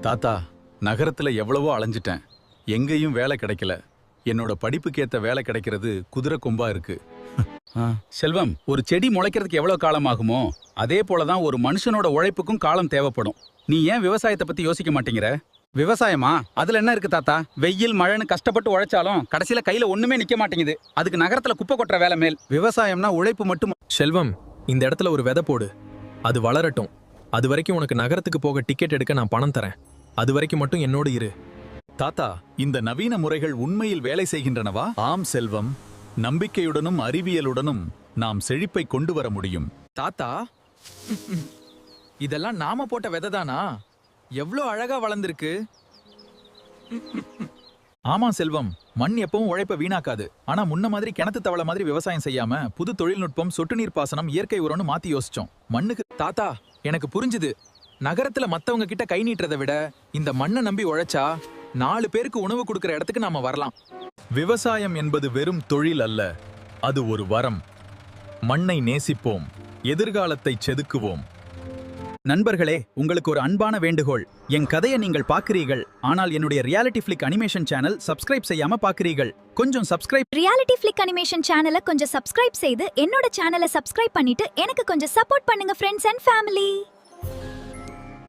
தாத்தா, நகரத்துல எவ்வளவோ அலைஞ்சிட்டேன். எங்கேயும் வேலை கிடைக்கல. என்னோட படிப்புக்கேத்த வேலை கிடைக்கிறது குதிரை கொம்பா இருக்கு. செல்வம், ஒரு செடி முளைக்கிறதுக்கு எவ்வளவு காலம் ஆகுமோ அதே போலதான் ஒரு மனுஷனோட உழைப்புக்கும் காலம் தேவைப்படும். நீ ஏன் விவசாயத்தை பத்தி யோசிக்க மாட்டேங்கிற? விவசாயமா? அதுல என்ன இருக்கு தாத்தா? வெயில் மழைன்னு கஷ்டப்பட்டு உழைச்சாலும் கடைசியில கையில ஒண்ணுமே நிக்க மாட்டேங்குது. அதுக்கு நகரத்துல குப்பை கொட்டுற வேலை மேல். விவசாயம்னா உழைப்பு மட்டும். செல்வம், இந்த இடத்துல ஒரு விதை போடு. அது வளரட்டும். அது வரைக்கும் உனக்கு நகரத்துக்கு போக டிக்கெட் எடுக்க நான் பணம் தரேன். அது வரைக்கும் மட்டும் என்னோடு இரு. தாத்தா, இந்த நவீன முறைகள் உண்மையில் வேலை செய்கின்றனவா? ஆம் செல்வம், நம்பிக்கையுடனும் அறிவியலுடனும் நாம் செழிப்பை கொண்டு வர முடியும். தாத்தா, இதெல்லாம் நாம போட்ட விதை தானா? எவ்வளோ அழகா வளர்ந்திருக்கு. ஆமா செல்வம், மண் எப்பவும் உழைப்ப வீணாக்காது. ஆனா முன்ன மாதிரி கிணத்து தவளை மாதிரி விவசாயம் செய்யாம புது தொழில்நுட்பம், சொட்டு நீர் பாசனம், இயற்கை உரம்னு மாத்தி யோசிச்சோம். மண்ணுக்கு தாத்தா, எனக்கு புரிஞ்சுது. நகரத்துல மத்தவங்க கிட்ட கை நீட்டுறதை விட இந்த மண்ணை நம்பி உழைச்சா 4 பேருக்கு உணவு கொடுக்கற இடத்துக்கு நாம வரலாம். விவசாயம் என்பது வெறும் தொழில் அல்ல, அது ஒரு வரம். மண்ணை நேசிப்போம், எதிர்காலத்தை செதுக்குவோம். நண்பர்களே, உங்களுக்கு ஒரு அன்பான வேண்டுகோள். என் கதையை நீங்கள் பார்க்கிறீர்கள், ஆனால் என்னுடைய ரியாலிட்டி ஃபிளிக் அனிமேஷன் சேனல் சப்ஸ்கிரைப் செய்யாம பார்க்கிறீர்கள். கொஞ்சம் சப்ஸ்கிரைப். ரியாலிட்டி ஃபிளிக் அனிமேஷன் சேனலை கொஞ்சம் சப்ஸ்கிரைப் செய்து என்னோட சேனலை சப்ஸ்கிரைப் பண்ணிட்டு எனக்கு கொஞ்சம் சப்போர்ட் பண்ணுங்க ஃப்ரெண்ட்ஸ் அண்ட் ஃபேமிலி.